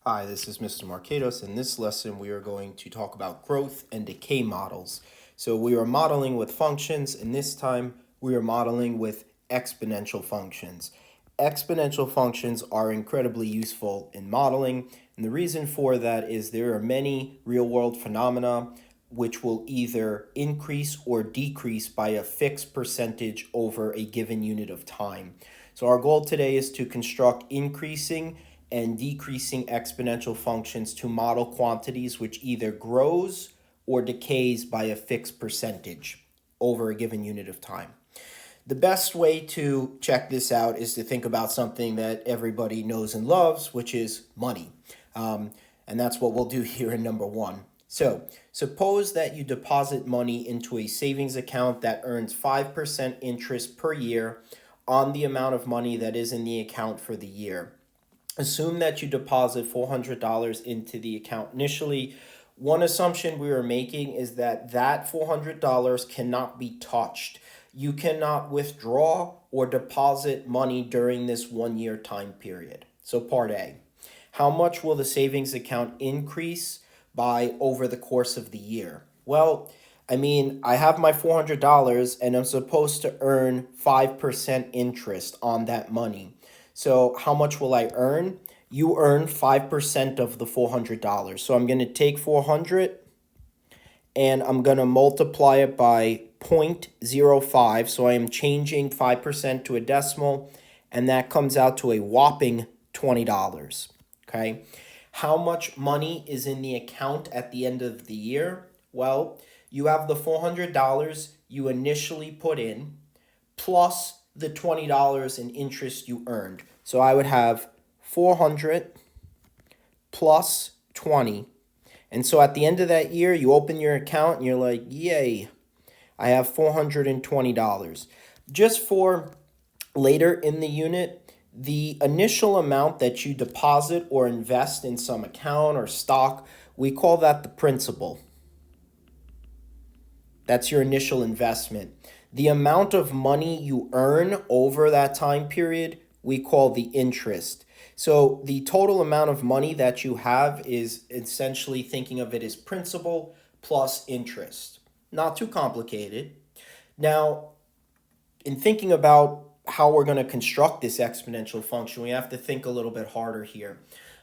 Hi, this is Mr. Marquedos. In this lesson, we are going to talk about growth and decay models. So we are modeling with functions, and this time we are modeling with exponential functions. Exponential functions are incredibly useful in modeling, and the reason for that is there are many real-world phenomena which will either increase or decrease by a fixed percentage over a given unit of time. So our goal today is to construct increasing and decreasing exponential functions to model quantities which either grows or decays by a fixed percentage over a given unit of time. The best way to check this out is to think about something that everybody knows and loves, which is money. And that's what we'll do here in number one. So, suppose that you deposit money into a savings account that earns 5% interest per year on the amount of money that is in the account for the year. Assume that you deposit $400 into the account initially. One assumption we are making is that $400 cannot be touched. You cannot withdraw or deposit money during this 1 year time period. So part A, how much will the savings account increase by over the course of the year? Well, I have my $400 and I'm supposed to earn 5% interest on that money. So how much will I earn? You earn 5% of the $400. So I'm going to take 400 and I'm going to multiply it by 0.05. So I am changing 5% to a decimal, and that comes out to a whopping $20. Okay. How much money is in the account at the end of the year? Well, you have the $400 you initially put in plus the $20 in interest you earned. So I would have 400 plus 20. And so at the end of that year, you open your account and you're like, yay, I have $420. Just for later in the unit, the initial amount that you deposit or invest in some account or stock, we call that the principal. That's your initial investment. The amount of money you earn over that time period, we call the interest. So the total amount of money that you have is essentially thinking of it as principal plus interest. Not too complicated. Now, in thinking about how we're going to construct this exponential function, we have to think a little bit harder here.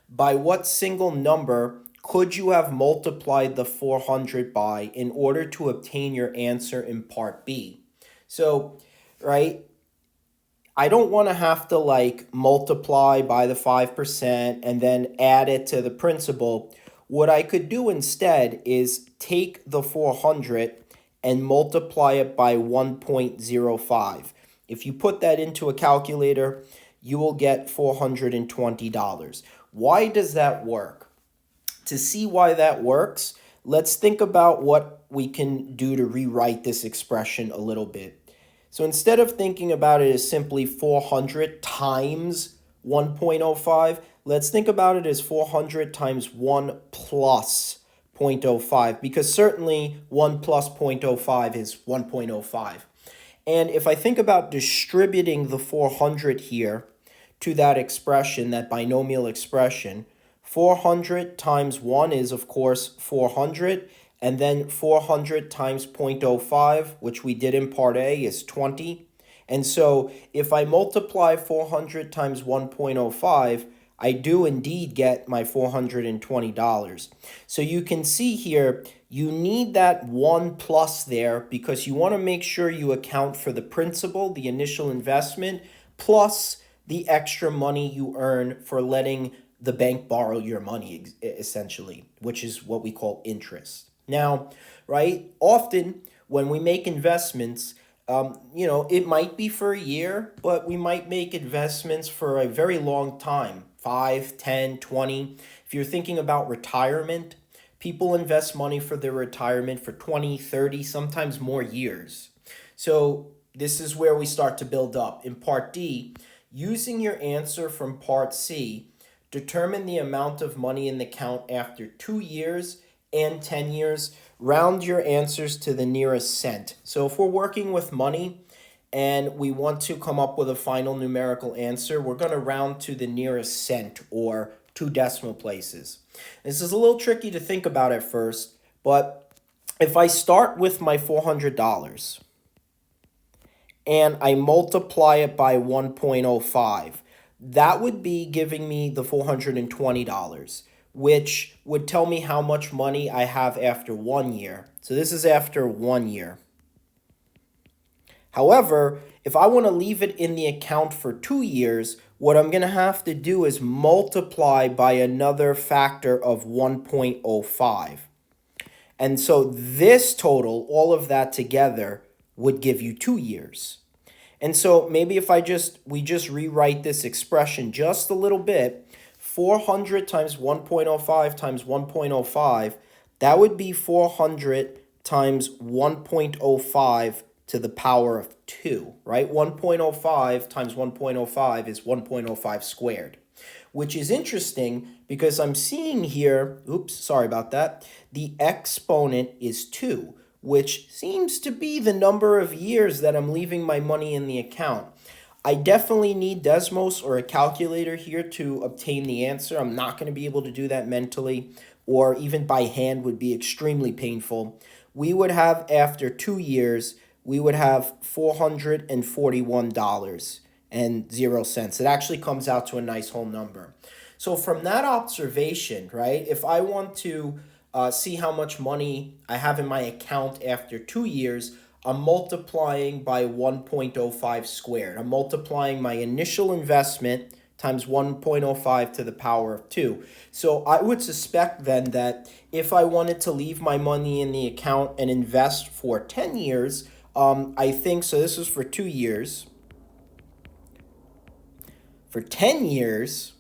By what single number could you have multiplied the 400 by in order to obtain your answer in part B? So, right, I don't want to have to multiply by the 5% and then add it to the principal. What I could do instead is take the 400 and multiply it by 1.05. If you put that into a calculator, you will get $420. Why does that work? To see why that works, let's think about what we can do to rewrite this expression a little bit. So instead of thinking about it as simply 400 times 1.05, let's think about it as 400 times 1 plus 0.05, because certainly 1 plus 0.05 is 1.05. And if I think about distributing the 400 here to that expression, that binomial expression, 400 times 1 is, of course, 400. And then 400 times 0.05, which we did in part A, is 20. And so if I multiply 400 times 1.05, I do indeed get my $420. So you can see here, you need that 1 plus there because you want to make sure you account for the principal, the initial investment, plus the extra money you earn for letting the bank borrow your money, essentially, which is what we call interest. Now, right, often when we make investments, it might be for a year, but we might make investments for a very long time, 5, 10, 20. If you're thinking about retirement, people invest money for their retirement for 20, 30, sometimes more years. So this is where we start to build up. In part D, using your answer from part C, determine the amount of money in the account after 2 years and 10 years, round your answers to the nearest cent. So if we're working with money and we want to come up with a final numerical answer, we're going to round to the nearest cent or two decimal places. This is a little tricky to think about at first, but if I start with my $400 and I multiply it by 1.05, that would be giving me the $420, which would tell me how much money I have after 1 year. So this is after 1 year. However, if I want to leave it in the account for 2 years, what I'm going to have to do is multiply by another factor of 1.05. And so this total, all of that together, would give you 2 years. And so maybe if we just rewrite this expression just a little bit, 400 times 1.05 times 1.05, that would be 400 times 1.05 to the power of 2, right? 1.05 times 1.05 is 1.05 squared, which is interesting because I'm seeing here, oops, sorry about that, the exponent is 2, which seems to be the number of years that I'm leaving my money in the account. I definitely need Desmos or a calculator here to obtain the answer. I'm not going to be able to do that mentally, or even by hand would be extremely painful. We would have, after 2 years, we would have $441.00. It actually comes out to a nice whole number. So from that observation, right, if I want to see how much money I have in my account after 2 years, I'm multiplying by 1.05 squared. I'm multiplying my initial investment times 1.05 to the power of 2. So I would suspect then that if I wanted to leave my money in the account and invest for 10 years, I think, so this is for 2 years. For 10 years,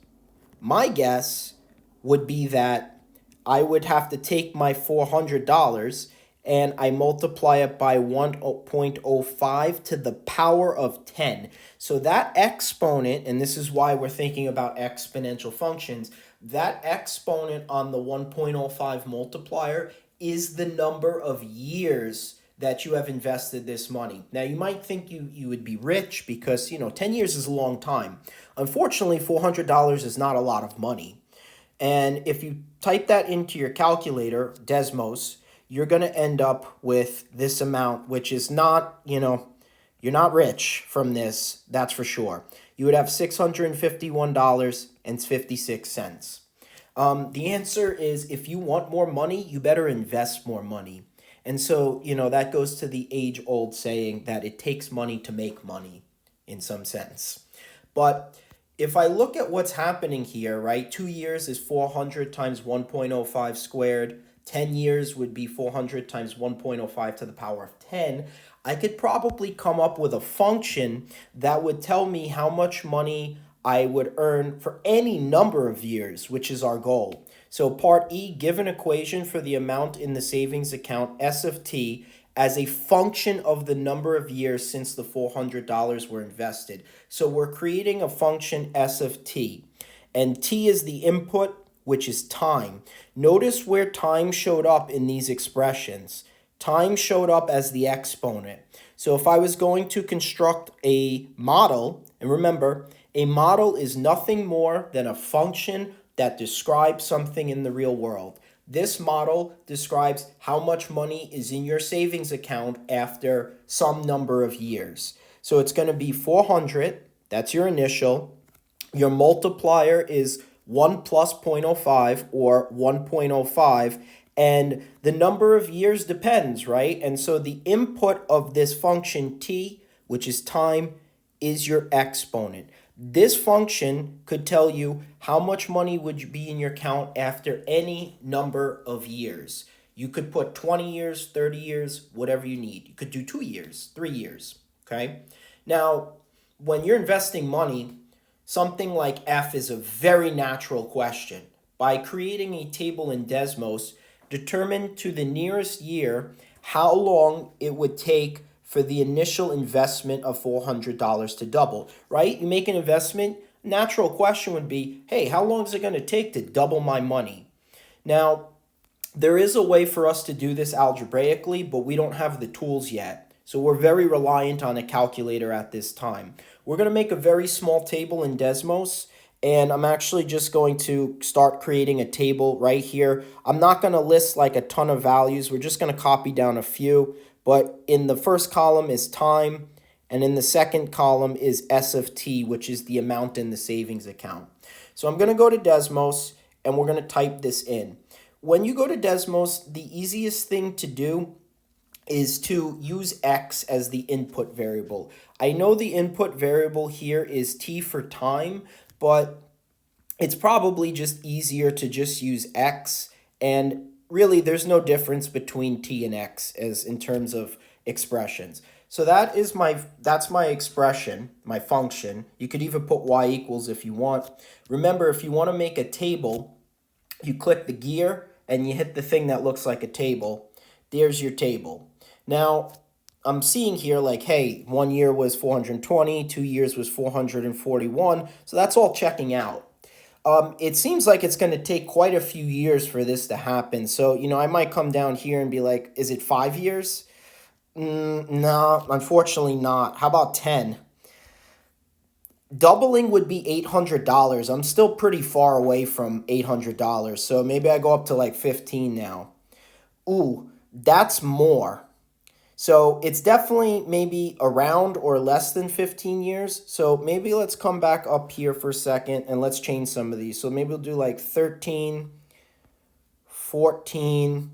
my guess would be that I would have to take my $400 and I multiply it by 1.05 to the power of 10. So that exponent, and this is why we're thinking about exponential functions, that exponent on the 1.05 multiplier is the number of years that you have invested this money. Now, you might think you would be rich because, 10 years is a long time. Unfortunately, $400 is not a lot of money. And if you type that into your calculator, Desmos, you're going to end up with this amount, which is not, you're not rich from this, that's for sure. You would have $651.56. The answer is, if you want more money, you better invest more money. And so, that goes to the age-old saying that it takes money to make money in some sense. But if I look at what's happening here, right, 2 years is 400 times 1.05 squared. 10 years would be 400 times 1.05 to the power of 10. I could probably come up with a function that would tell me how much money I would earn for any number of years, which is our goal. So part E, give an equation for the amount in the savings account S of t as a function of the number of years since the $400 were invested. So we're creating a function S of t, and t is the input, which is time. Notice where time showed up in these expressions. Time showed up as the exponent. So if I was going to construct a model, and remember, a model is nothing more than a function that describes something in the real world. This model describes how much money is in your savings account after some number of years. So it's going to be 400, that's your initial. Your multiplier is 1 plus 0.05 or 1.05, and the number of years depends, right? And so the input of this function t, which is time, is your exponent. This function could tell you how much money would be in your account after any number of years. You could put 20 years, 30 years, whatever you need. You could do 2 years, 3 years, okay? Now, when you're investing money, something like F is a very natural question. By creating a table in Desmos, determine to the nearest year how long it would take for the initial investment of $400 to double, right? You make an investment, natural question would be, hey, how long is it going to take to double my money? Now, there is a way for us to do this algebraically, but we don't have the tools yet. So we're very reliant on a calculator at this time. We're going to make a very small table in Desmos, and I'm actually just going to start creating a table right here. I'm not going to list like a ton of values. We're just going to copy down a few, but in the first column is time, and in the second column is S of T, which is the amount in the savings account. So I'm going to go to Desmos, and we're going to type this in. When you go to Desmos, the easiest thing to do is to use X as the input variable. I know the input variable here is T for time, but it's probably just easier to just use X, and really there's no difference between T and X as in terms of expressions. So that's my expression, my function. You could even put y equals if you want. Remember, if you want to make a table, you click the gear and you hit the thing that looks like a table. There's your table. Now, I'm seeing here like, hey, 1 year was 420, 2 years was 441, so that's all checking out. It seems like it's going to take quite a few years for this to happen. So, I might come down here and be like, is it 5 years? No, unfortunately not. How about 10? Doubling would be $800. I'm still pretty far away from $800, so maybe I go up to like 15 now. Ooh, that's more. So it's definitely maybe around or less than 15 years. So maybe let's come back up here for a second and let's change some of these. So maybe we'll do like 13, 14,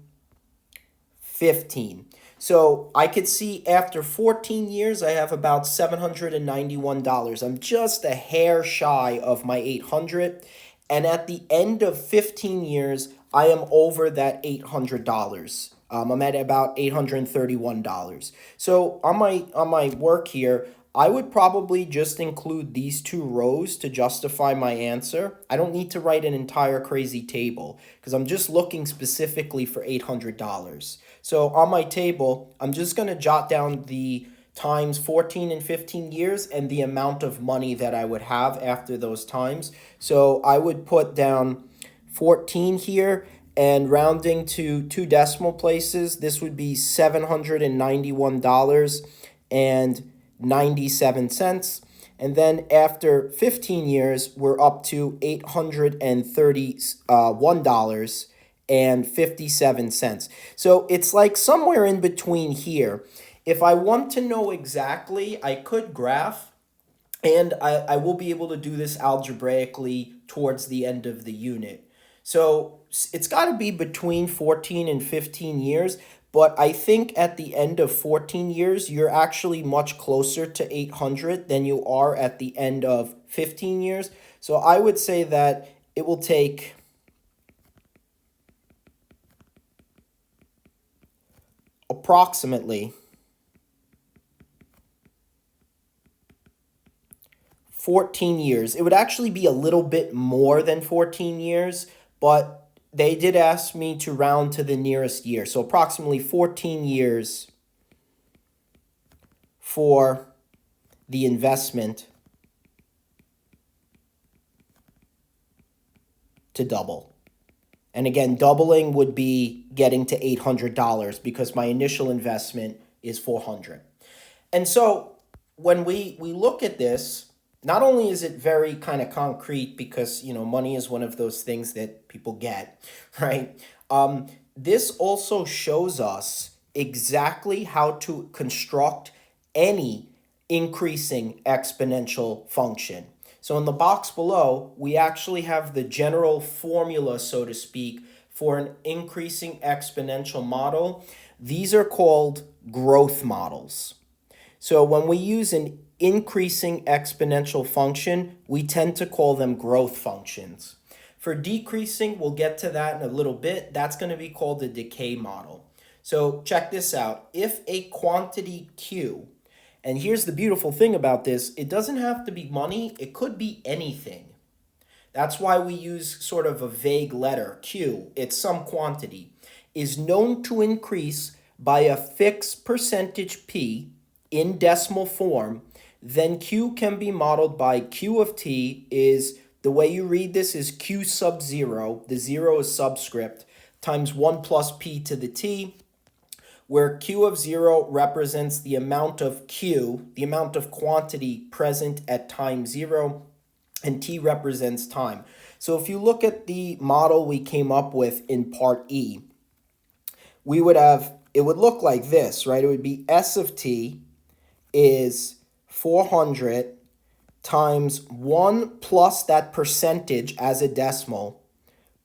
15. So I could see after 14 years, I have about $791. I'm just a hair shy of my 800. And at the end of 15 years, I am over that $800. I'm at about $831. So on my work here, I would probably just include these two rows to justify my answer. I don't need to write an entire crazy table because I'm just looking specifically for $800. So on my table, I'm just going to jot down the times 14 and 15 years and the amount of money that I would have after those times. So I would put down 14 here, and rounding to two decimal places, this would be $791.97. And then after 15 years, we're up to $831.57. So it's like somewhere in between here. If I want to know exactly, I could graph, and I will be able to do this algebraically towards the end of the unit. So it's got to be between 14 and 15 years, but I think at the end of 14 years, you're actually much closer to 800 than you are at the end of 15 years. So I would say that it will take approximately 14 years. It would actually be a little bit more than 14 years, but they did ask me to round to the nearest year. So approximately 14 years for the investment to double. And again, doubling would be getting to $800 because my initial investment is 400. And so when we look at this, not only is it very kind of concrete because, money is one of those things that people get, right? This also shows us exactly how to construct any increasing exponential function. So in the box below, we actually have the general formula, so to speak, for an increasing exponential model. These are called growth models. So when we use an increasing exponential function, we tend to call them growth functions. For decreasing, we'll get to that in a little bit. That's going to be called a decay model. So check this out. If a quantity Q, and here's the beautiful thing about this, it doesn't have to be money, it could be anything. That's why we use sort of a vague letter, Q, it's some quantity, is known to increase by a fixed percentage P in decimal form, then Q can be modeled by Q of T is, the way you read this is Q sub 0, the 0 is subscript, times 1 plus P to the T, where Q of 0 represents the amount of Q, the amount of quantity present at time 0, and t represents time. So if you look at the model we came up with in part E, we would have, it would look like this, right? It would be S of t is 400 times 1 plus that percentage as a decimal,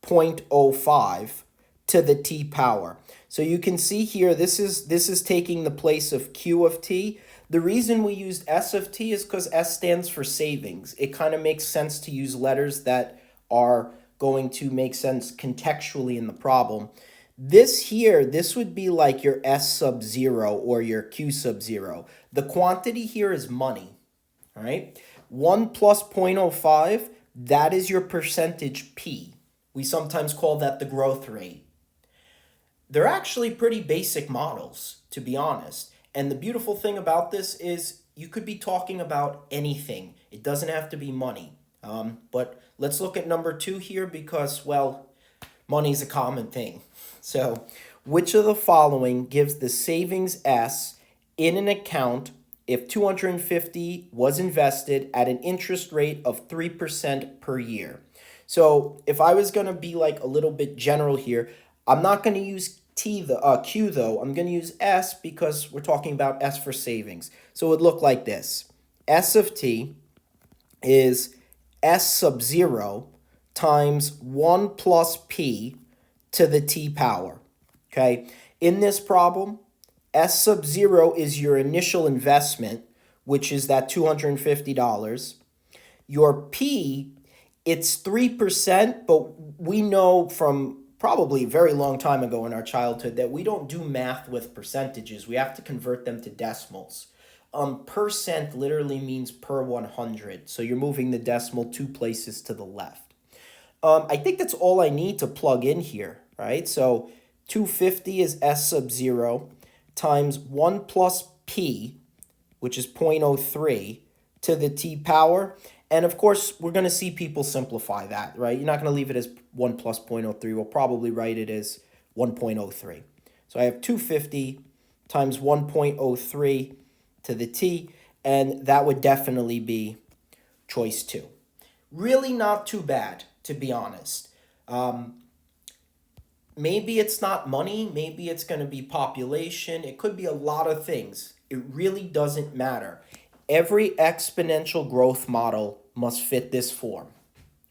0.05 to the t power. So you can see here, this is taking the place of Q of t. The reason we used S of t is because S stands for savings. It kind of makes sense to use letters that are going to make sense contextually in the problem. This here, this would be like your S sub 0 or your Q sub 0. The quantity here is money, all right? 1 plus 0.05, that is your percentage P. We sometimes call that the growth rate. They're actually pretty basic models, to be honest. And the beautiful thing about this is you could be talking about anything. It doesn't have to be money. But let's look at number 2 here because, well, money's a common thing. So, which of the following gives the savings S in an account if 250 was invested at an interest rate of 3% per year? So, if I was going to be like a little bit general here, I'm not going to use Q though. I'm going to use S because we're talking about S for savings. So it would look like this. S of t is S sub 0 times 1 plus P to the t power. Okay? In this problem, S sub 0 is your initial investment, which is that $250. Your P, it's 3%, but we know from probably a very long time ago in our childhood that we don't do math with percentages. We have to convert them to decimals. Percent literally means per 100. So you're moving the decimal 2 places to the left. I think that's all I need to plug in here, right? So 250 is S sub 0 times 1 plus P, which is 0.03, to the t power. And of course, we're going to see people simplify that, right? You're not going to leave it as 1 plus 0.03. We'll probably write it as 1.03. So I have 250 times 1.03 to the t, and that would definitely be choice 2. Really not too bad, to be honest. Maybe it's not money. Maybe it's going to be population. It could be a lot of things. It really doesn't matter. Every exponential growth model must fit this form.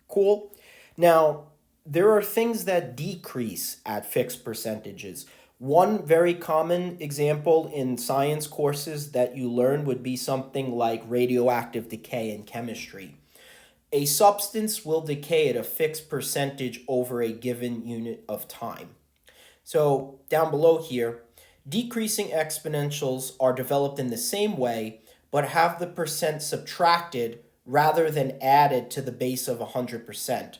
Cool? Now, there are things that decrease at fixed percentages. One very common example in science courses that you learn would be something like radioactive decay in chemistry. A substance will decay at a fixed percentage over a given unit of time. So down below here, decreasing exponentials are developed in the same way, but have the percent subtracted rather than added to the base of 100%.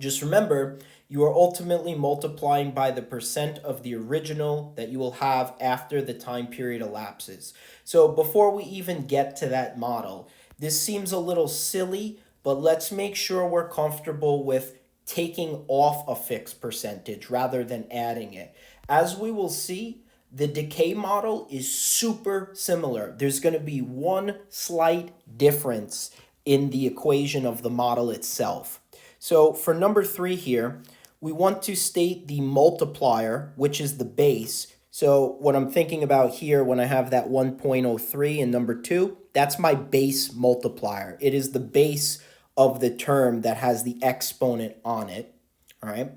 Just remember, you are ultimately multiplying by the percent of the original that you will have after the time period elapses. So before we even get to that model, this seems a little silly, but let's make sure we're comfortable with taking off a fixed percentage rather than adding it. As we will see, the decay model is super similar. There's going to be one slight difference in the equation of the model itself. So for number 3 here, we want to state the multiplier, which is the base. So what I'm thinking about here when I have that 1.03 in number 2, that's my base multiplier. It is the base of the term that has the exponent on it, all right?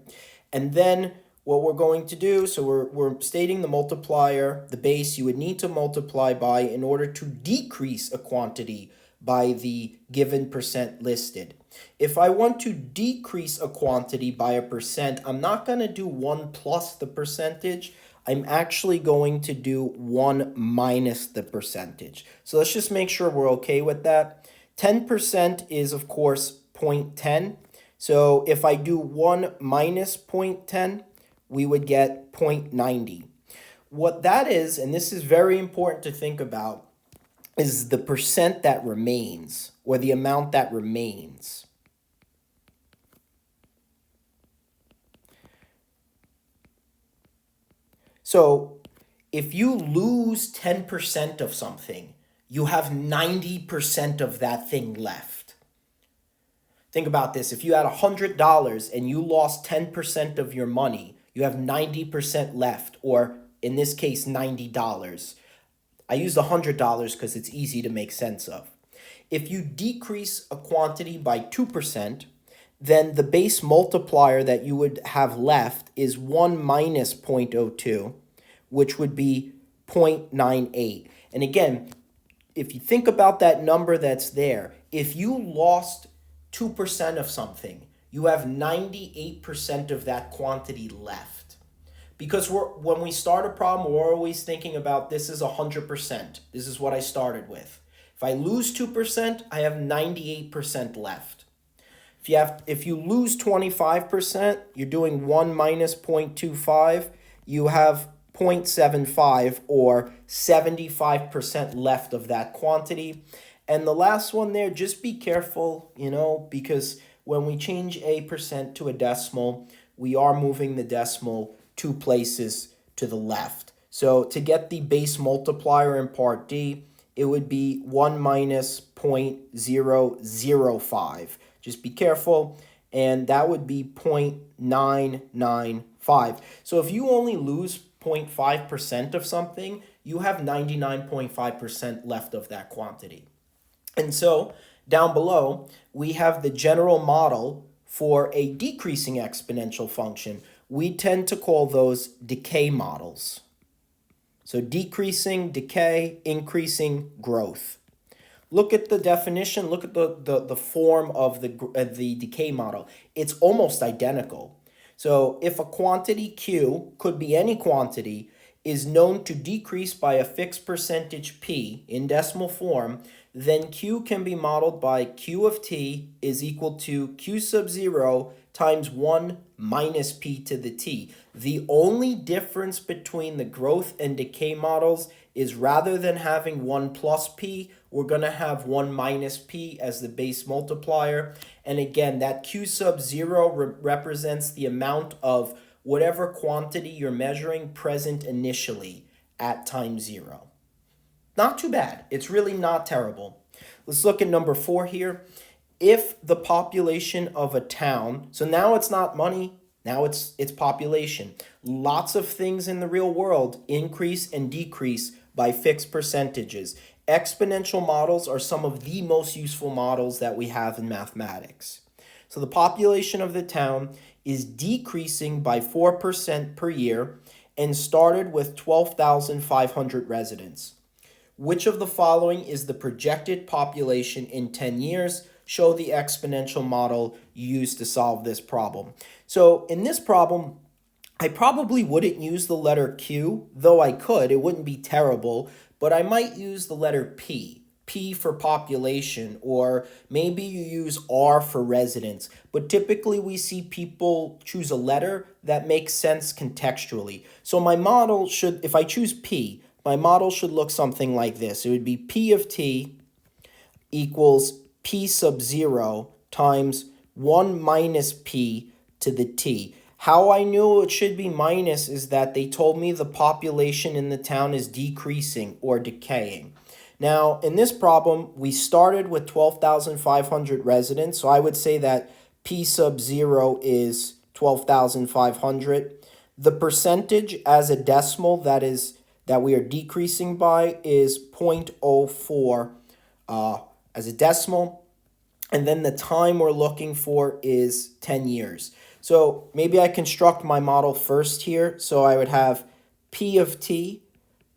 And then what we're going to do, so we're stating the multiplier, the base you would need to multiply by in order to decrease a quantity by the given percent listed. If I want to decrease a quantity by a percent, I'm not going to do 1 plus the percentage. I'm actually going to do 1 minus the percentage. So let's just make sure we're okay with that. 10% is, of course, 0.10. So if I do 1 minus 0.10, we would get 0.90. What that is, and this is very important to think about, is the percent that remains, or the amount that remains. So if you lose 10% of something, you have 90% of that thing left. Think about this. If you had $100 and you lost 10% of your money, you have 90% left, or in this case, $90. I use the $100 because it's easy to make sense of. If you decrease a quantity by 2%, then the base multiplier that you would have left is 1 minus 0.02, which would be 0.98. And again, if you think about that number that's there, if you lost 2% of something, you have 98% of that quantity left. Because when we start a problem, we're always thinking about this is 100%. This is what I started with. If I lose 2%, I have 98% left. If you lose 25%, you're doing 1 minus 0.25, you have 0.75 or 75% left of that quantity. And the last one there, just be careful, because when we change a percent to a decimal, we are moving the decimal 2 places to the left. So to get the base multiplier in part D, it would be 1 minus 0.005. Just be careful, and that would be 0.995. So if you only lose 0.5% of something, you have 99.5% left of that quantity. And so down below, we have the general model for a decreasing exponential function. We tend to call those decay models. So decreasing, decay, increasing, growth. Look at the definition. Look at the form of the decay model. It's almost identical. So if a quantity Q, could be any quantity, is known to decrease by a fixed percentage P in decimal form, then Q can be modeled by Q of T is equal to Q sub 0 times 1 minus P to the T. The only difference between the growth and decay models is rather than having 1 plus P, we're going to have 1 minus P as the base multiplier. And again, that Q sub 0 represents the amount of whatever quantity you're measuring present initially at time 0. Not too bad. It's really not terrible. Let's look at number 4 here. If the population of a town, so now it's not money, now it's population. Lots of things in the real world increase and decrease by fixed percentages. Exponential models are some of the most useful models that we have in mathematics. So the population of the town is decreasing by 4% per year and started with 12,500 residents. Which of the following is the projected population in 10 years? Show the exponential model used to solve this problem. So in this problem, I probably wouldn't use the letter Q, though I could. It wouldn't be terrible, but I might use the letter P. P for population, or maybe you use R for residents. But typically we see people choose a letter that makes sense contextually. So my model should, if I choose P, my model should look something like this. It would be P of T equals P sub 0 times 1 minus P to the T. How I knew it should be minus is that they told me the population in the town is decreasing or decaying. Now, in this problem, we started with 12,500 residents, so I would say that P sub 0 is 12,500. The percentage as a decimal that we are decreasing by is 0.04 as a decimal, and then the time we're looking for is 10 years. So maybe I construct my model first here. So I would have P of T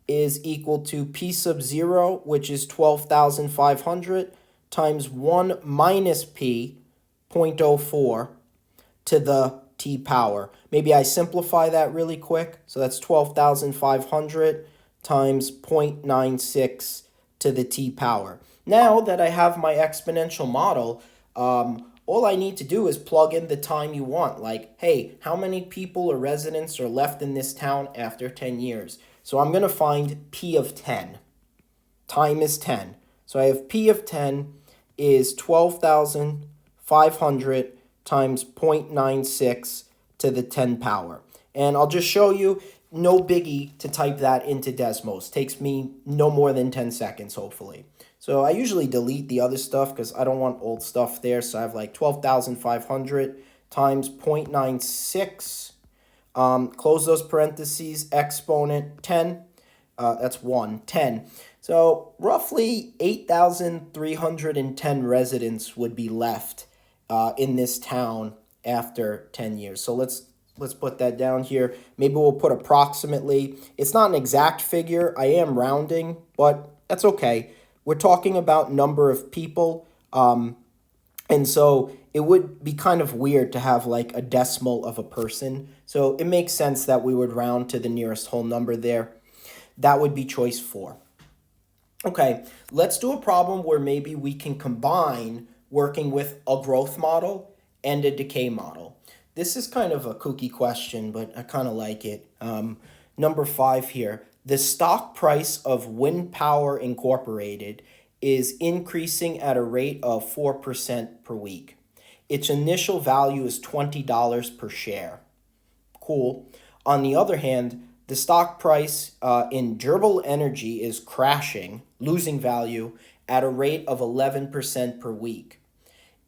is equal to P sub 0, which is 12,500, times 1 minus P, 0.04, to the T power. Maybe I simplify that really quick. So that's 12,500 times 0.96 to the T power. Now that I have my exponential model, all I need to do is plug in the time you want. Like, hey, how many people or residents are left in this town after 10 years? So I'm going to find P of 10. Time is 10. So I have P of 10 is 12,500 times 0.96 to the 10 power. And I'll just show you, no biggie to type that into decimals. Takes me no more than 10 seconds, hopefully. So I usually delete the other stuff because I don't want old stuff there. So I have like 12,500 times 0.96. Close those parentheses, exponent 10. That's 1, 10. So roughly 8,310 residents would be left in this town after 10 years. So let's put that down here. Maybe we'll put approximately. It's not an exact figure. I am rounding, but that's okay. We're talking about number of people. And so it would be kind of weird to have like a decimal of a person. So it makes sense that we would round to the nearest whole number there. That would be choice 4. Okay, let's do a problem where maybe we can combine working with a growth model and a decay model. This is kind of a kooky question, but I kind of like it. Number 5 here. The stock price of Wind Power Incorporated is increasing at a rate of 4% per week. Its initial value is $20 per share. Cool. On the other hand, the stock price in Gerbil Energy is crashing, losing value at a rate of 11% per week.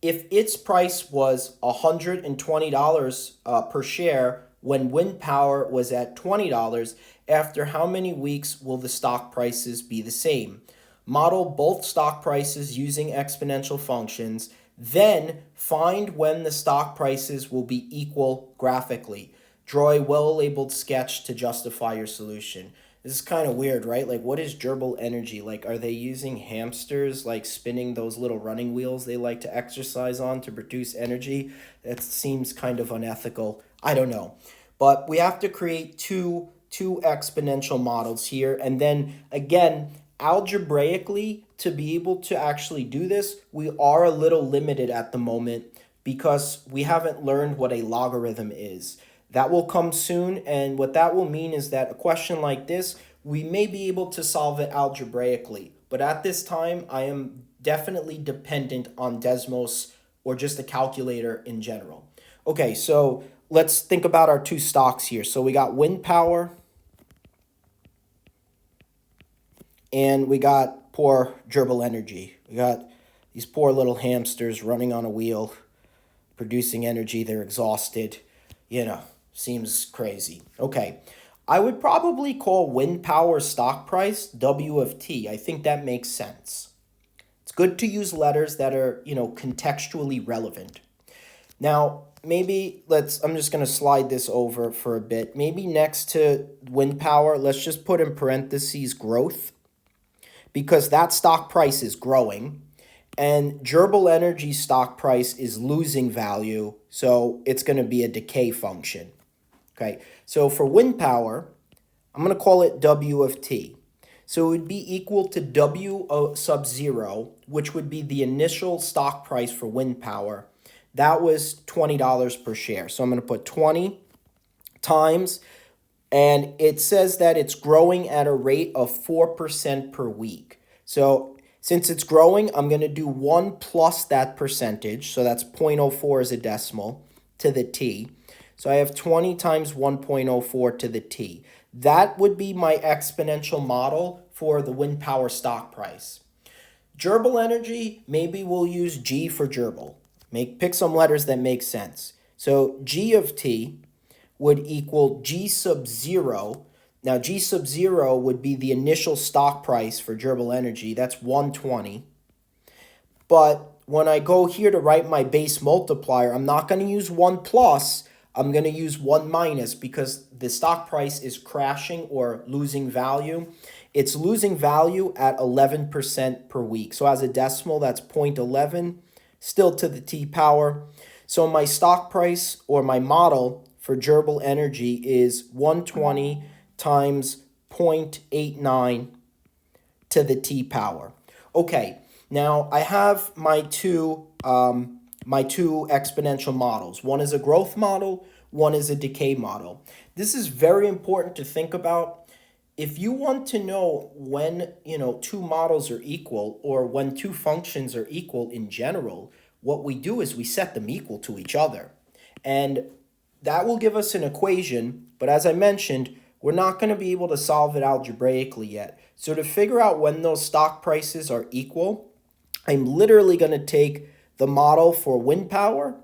If its price was $120 per share when Wind Power was at $20, after how many weeks will the stock prices be the same? Model both stock prices using exponential functions, then find when the stock prices will be equal graphically. Draw a well-labeled sketch to justify your solution. This is kind of weird, right? Like, what is Gerbil Energy? Like, are they using hamsters, like, spinning those little running wheels they like to exercise on to produce energy? That seems kind of unethical. I don't know. But we have to create two exponential models here. And then, again, algebraically, to be able to actually do this, we are a little limited at the moment because we haven't learned what a logarithm is. That will come soon, and what that will mean is that a question like this, we may be able to solve it algebraically. But at this time, I am definitely dependent on Desmos or just a calculator in general. Okay, so let's think about our two stocks here. So we got Wind Power, and we got poor Gerbil Energy. We got these poor little hamsters running on a wheel, producing energy. They're exhausted, Seems crazy. Okay. I would probably call Wind Power stock price W of T. I think that makes sense. It's good to use letters that are, contextually relevant. Now, maybe I'm just going to slide this over for a bit. Maybe next to Wind Power, let's just put in parentheses growth because that stock price is growing. And Gerbil Energy stock price is losing value, so it's going to be a decay function. Okay, so for Wind Power, I'm going to call it W of T. So it would be equal to W sub 0, which would be the initial stock price for Wind Power. That was $20 per share. So I'm going to put 20 times, and it says that it's growing at a rate of 4% per week. So since it's growing, I'm going to do 1 plus that percentage. So that's 0.04 as a decimal to the T. So I have 20 times 1.04 to the T. That would be my exponential model for the Wind Power stock price. Gerbil Energy, maybe we'll use G for Gerbil. Pick some letters that make sense. So G of T would equal G sub 0. Now, G sub 0 would be the initial stock price for Gerbil Energy. That's 120. But when I go here to write my base multiplier, I'm not going to use 1 plus. I'm going to use 1 minus because the stock price is crashing or losing value. It's losing value at 11% per week. So as a decimal, that's 0.11, still to the T power. So my stock price or my model for Gerbil Energy is 120 times 0.89 to the T power. Okay, now I have my two exponential models. One is a growth model, one is a decay model. This is very important to think about. If you want to know when, two models are equal or when two functions are equal in general, what we do is we set them equal to each other. And that will give us an equation, but as I mentioned, we're not going to be able to solve it algebraically yet. So to figure out when those stock prices are equal, I'm literally going to take the model for wind power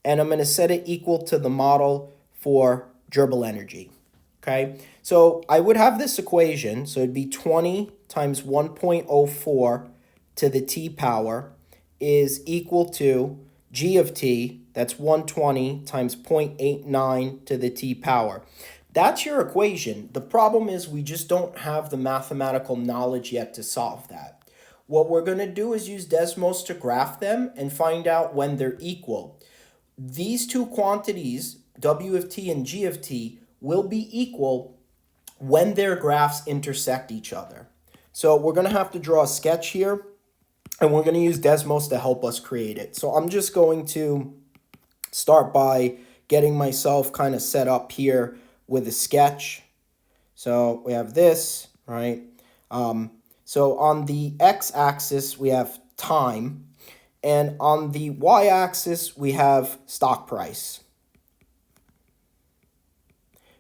and I'm going to set it equal to the model for gerbil energy. Okay, so I would have this equation, so it'd be 20 times 1.04 to the t power is equal to g of t, that's 120 times 0.89 to the t power. That's your equation. The problem is we just don't have the mathematical knowledge yet to solve that. What we're going to do is use Desmos to graph them and find out when they're equal. These two quantities, w of t and g of t, will be equal when their graphs intersect each other. So we're going to have to draw a sketch here, and we're going to use Desmos to help us create it. So I'm just going to start by getting myself kind of set up here with a sketch. So we have this, right? So on the x-axis, we have time, and on the y-axis, we have stock price.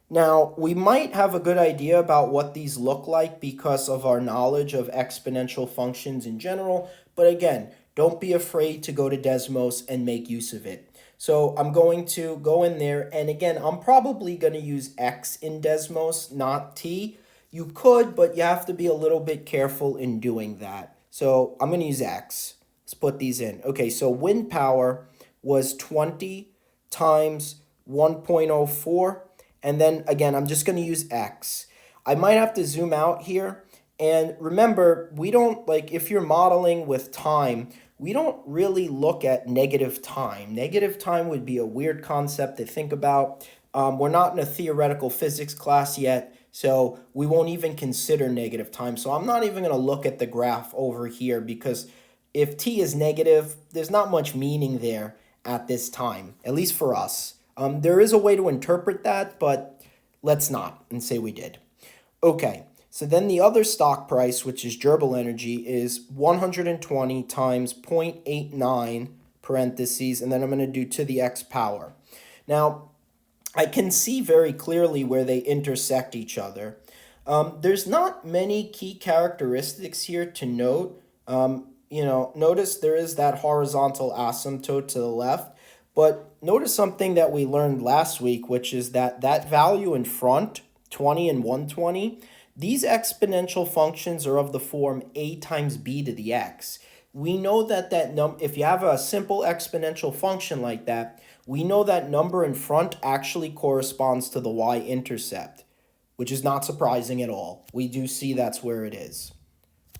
Now, we might have a good idea about what these look like because of our knowledge of exponential functions in general, but again, don't be afraid to go to Desmos and make use of it. So I'm going to go in there, and again, I'm probably going to use x in Desmos, not t. You could, but you have to be a little bit careful in doing that. So I'm going to use x. Let's put these in. Okay, so wind power was 20 times 1.04. And then again, I'm just going to use x. I might have to zoom out here. And remember, we don't, like, if you're modeling with time, we don't really look at negative time. Negative time would be a weird concept to think about. We're not in a theoretical physics class yet, so we won't even consider negative time. So I'm not even going to look at the graph over here because if t is negative, there's not much meaning there at this time, at least for us. There is a way to interpret that, but let's not and say we did. Okay, so then the other stock price, which is gerbil energy, is 120 times 0.89 parentheses, and then I'm going to do to the x power. Now, I can see very clearly where they intersect each other. There's not many key characteristics here to note. Notice there is that horizontal asymptote to the left, but notice something that we learned last week, which is that value in front, 20 and 120, these exponential functions are of the form a times b to the x. We know that if you have a simple exponential function like that, we know that number in front actually corresponds to the y-intercept, which is not surprising at all. We do see that's where it is.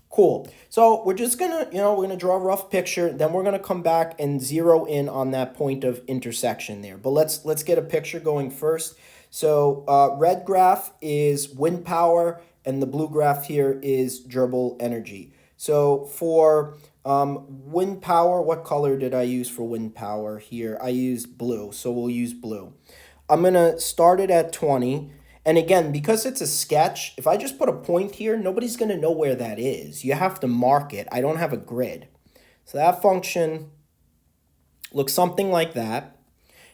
Cool. So we're just gonna, we're gonna draw a rough picture, then we're gonna come back and zero in on that point of intersection there. But let's get a picture going first. So red graph is wind power, and the blue graph here is gerbil energy. So for wind power, what color did I use for wind power here? I used blue, so we'll use blue. I'm gonna start it at 20. And again, because it's a sketch, if I just put a point here, nobody's going to know where that is. You have to mark it. I don't have a grid. So that function looks something like that.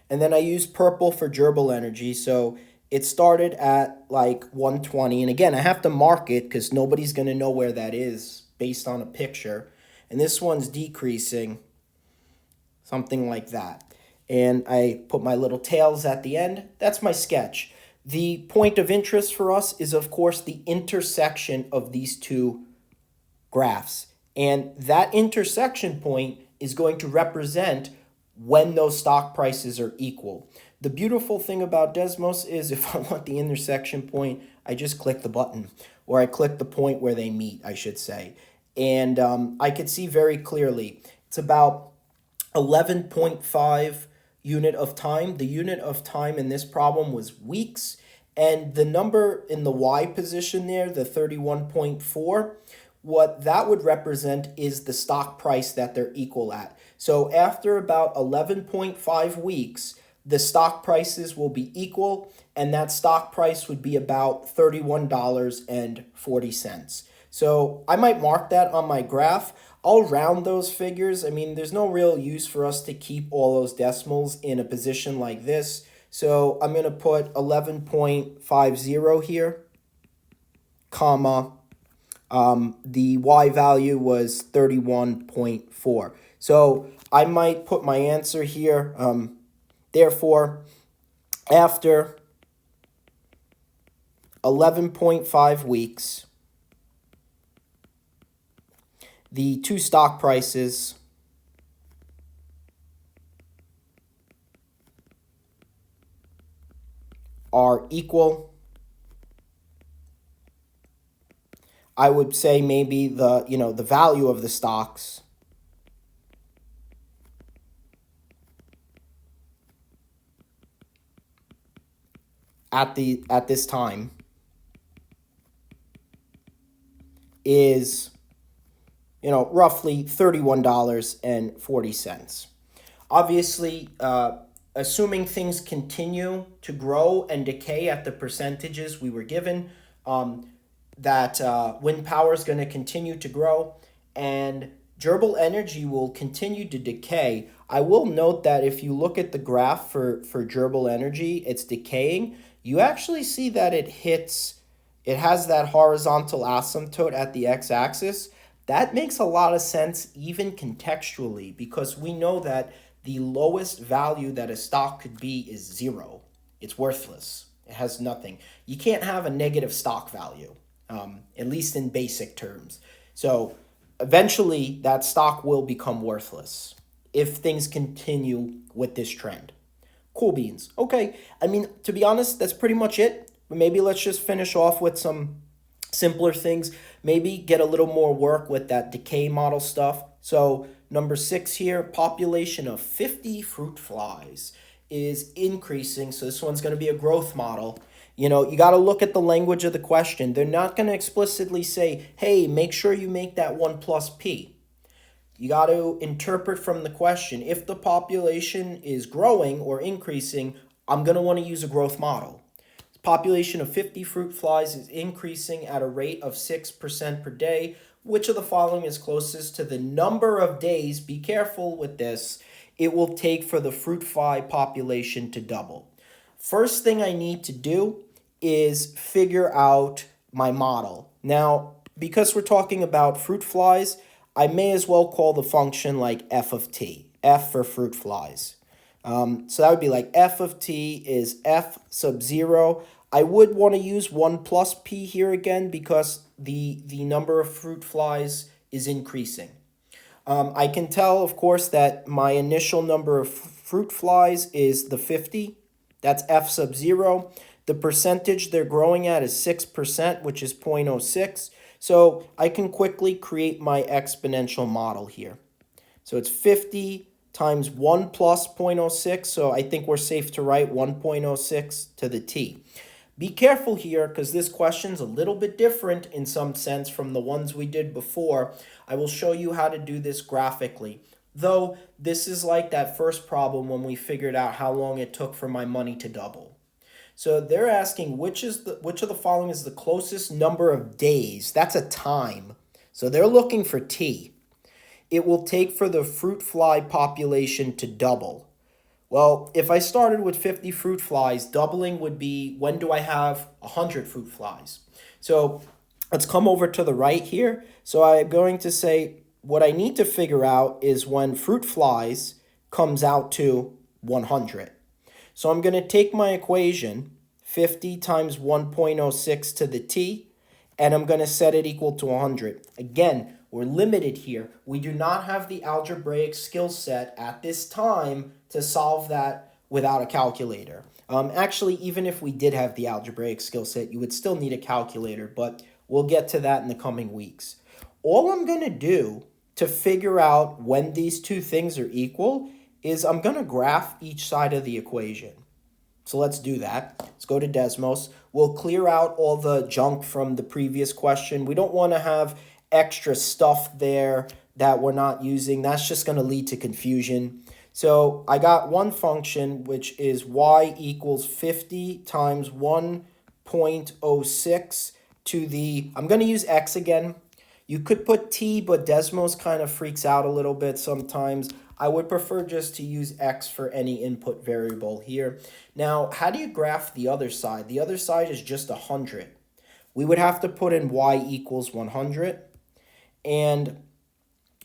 And then I use purple for gerbil energy. So it started at like 120. And again, I have to mark it because nobody's going to know where that is based on a picture. And this one's decreasing, something like that. And I put my little tails at the end. That's my sketch. The point of interest for us is, of course, the intersection of these two graphs. And that intersection point is going to represent when those stock prices are equal. The beautiful thing about Desmos is if I want the intersection point, I just click the button, or I click the point where they meet, I should say. And I could see very clearly it's about 11.5 unit of time. The unit of time in this problem was weeks, and the number in the y position there, the 31.4, what that would represent is the stock price that they're equal at. So after about 11.5 weeks, the stock prices will be equal, and that stock price would be about $31.40. So I might mark that on my graph. I'll round those figures. I mean, there's no real use for us to keep all those decimals in a position like this. So I'm going to put 11.50 here, comma, the Y value was 31.4. So I might put my answer here. Therefore, after 11.5 weeks, the two stock prices are equal. I would say maybe the value of the stocks at this time is roughly $31.40. Obviously, assuming things continue to grow and decay at the percentages we were given, that wind power is going to continue to grow and durable energy will continue to decay. I will note that if you look at the graph for durable energy, it's decaying. You actually see that it has that horizontal asymptote at the x-axis. That makes a lot of sense even contextually because we know that the lowest value that a stock could be is zero. It's worthless. It has nothing. You can't have a negative stock value, at least in basic terms. So eventually that stock will become worthless if things continue with this trend. Cool beans. Okay, I mean, to be honest, that's pretty much it. But maybe let's just finish off with some simpler things. Maybe get a little more work with that decay model stuff. So number 6 here, population of 50 fruit flies is increasing. So this one's going to be a growth model. You got to look at the language of the question. They're not going to explicitly say, hey, make sure you make that 1 plus P. You got to interpret from the question. If the population is growing or increasing, I'm going to want to use a growth model. The population of 50 fruit flies is increasing at a rate of 6% per day. Which of the following is closest to the number of days, be careful with this, it will take for the fruit fly population to double? First thing I need to do is figure out my model. Now, because we're talking about fruit flies, I may as well call the function like f of t, f for fruit flies. So that would be like f of t is f sub 0. I would want to use 1 plus p here again because the number of fruit flies is increasing. I can tell, of course, that my initial number of fruit flies is the 50. That's f sub 0. The percentage they're growing at is 6%, which is 0.06. So I can quickly create my exponential model here. So it's 50 times 1 plus 0.06. So I think we're safe to write 1.06 to the t. Be careful here because this question's a little bit different in some sense from the ones we did before. I will show you how to do this graphically. Though this is like that first problem when we figured out how long it took for my money to double. So they're asking which of the following is the closest number of days. That's a time. So they're looking for t. It will take for the fruit fly population to double. Well, if I started with 50 fruit flies, doubling would be when do I have 100 fruit flies? So let's come over to the right here. So I'm going to say what I need to figure out is when fruit flies comes out to 100. So I'm going to take my equation, 50 times 1.06 to the t, and I'm going to set it equal to 100. Again, we're limited here. We do not have the algebraic skill set at this time to solve that without a calculator. Actually, even if we did have the algebraic skill set, you would still need a calculator, but we'll get to that in the coming weeks. All I'm going to do to figure out when these two things are equal is I'm going to graph each side of the equation. So let's do that. Let's go to Desmos. We'll clear out all the junk from the previous question. We don't want to have extra stuff there that we're not using. That's just going to lead to confusion. So I got one function, which is y equals 50 times 1.06 to the, I'm going to use x again. You could put t, but Desmos kind of freaks out a little bit sometimes. I would prefer just to use x for any input variable here. Now, how do you graph the other side? The other side is just 100. We would have to put in y equals 100 and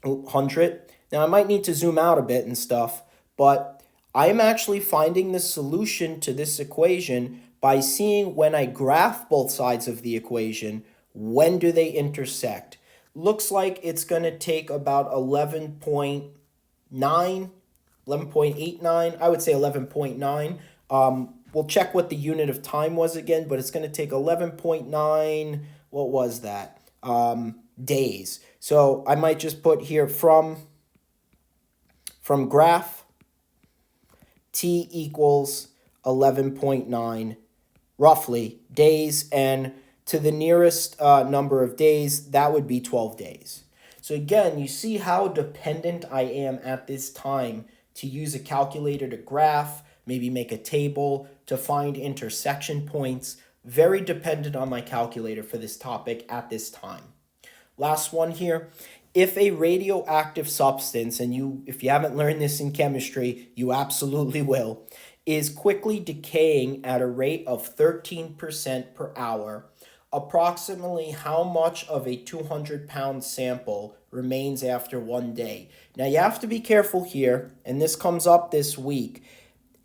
100. Now, I might need to zoom out a bit and stuff, but I am actually finding the solution to this equation by seeing when I graph both sides of the equation, when do they intersect? Looks like it's going to take about 11.9, 11.89, I would say 11.9. We'll check what the unit of time was again, but it's going to take 11.9, what was that? Days. So I might just put here from graph, t equals 11.9, roughly, days, and to the nearest number of days, that would be 12 days. So again, you see how dependent I am at this time to use a calculator to graph, maybe make a table, to find intersection points. Very dependent on my calculator for this topic at this time. Last one here. If a radioactive substance, and if you haven't learned this in chemistry, you absolutely will, is quickly decaying at a rate of 13% per hour, approximately how much of a 200-pound sample remains after 1 day? Now, you have to be careful here, and this comes up this week.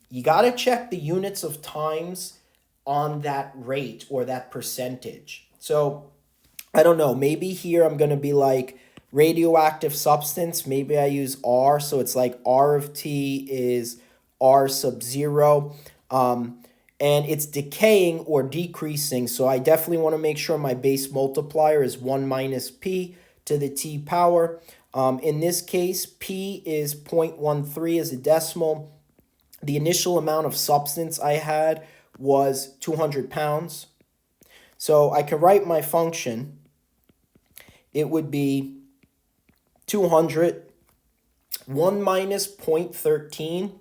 You got to check the units of times on that rate or that percentage. So, I don't know, maybe here I'm going to be like radioactive substance. Maybe I use R, so it's like R of T is R sub 0. And it's decaying or decreasing, so I definitely want to make sure my base multiplier is 1 minus P to the T power. In this case, P is 0.13 as a decimal. The initial amount of substance I had was 200 pounds. So I can write my function. It would be 200. 1 minus 0.13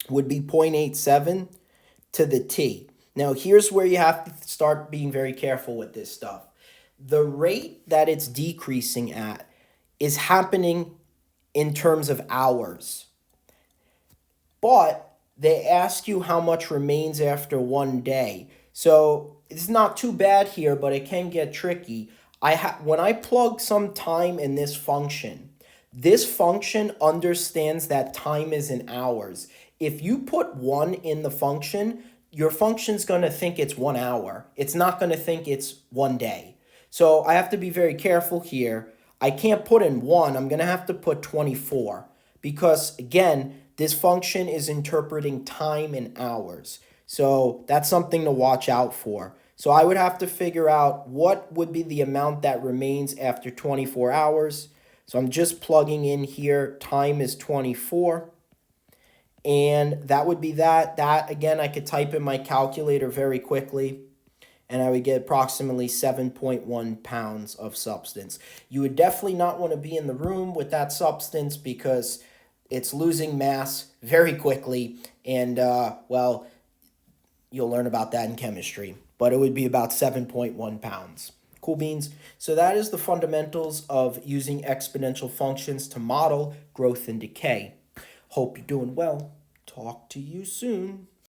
would be 0.87 to the T. Now, here's where you have to start being very careful with this stuff. The rate that it's decreasing at is happening in terms of hours. But they ask you how much remains after 1 day. So it's not too bad here, but it can get tricky. When I plug some time in this function understands that time is in hours. If you put 1 in the function, your function's going to think it's 1 hour. It's not going to think it's 1 day. So I have to be very careful here. I can't put in 1. I'm going to have to put 24 because, again, this function is interpreting time in hours. So that's something to watch out for. So I would have to figure out what would be the amount that remains after 24 hours. So I'm just plugging in here, time is 24. And that would be that. That, again, I could type in my calculator very quickly, and I would get approximately 7.1 pounds of substance. You would definitely not want to be in the room with that substance because it's losing mass very quickly, and, well, you'll learn about that in chemistry. But it would be about 7.1 pounds. Cool beans. So that is the fundamentals of using exponential functions to model growth and decay. Hope you're doing well. Talk to you soon.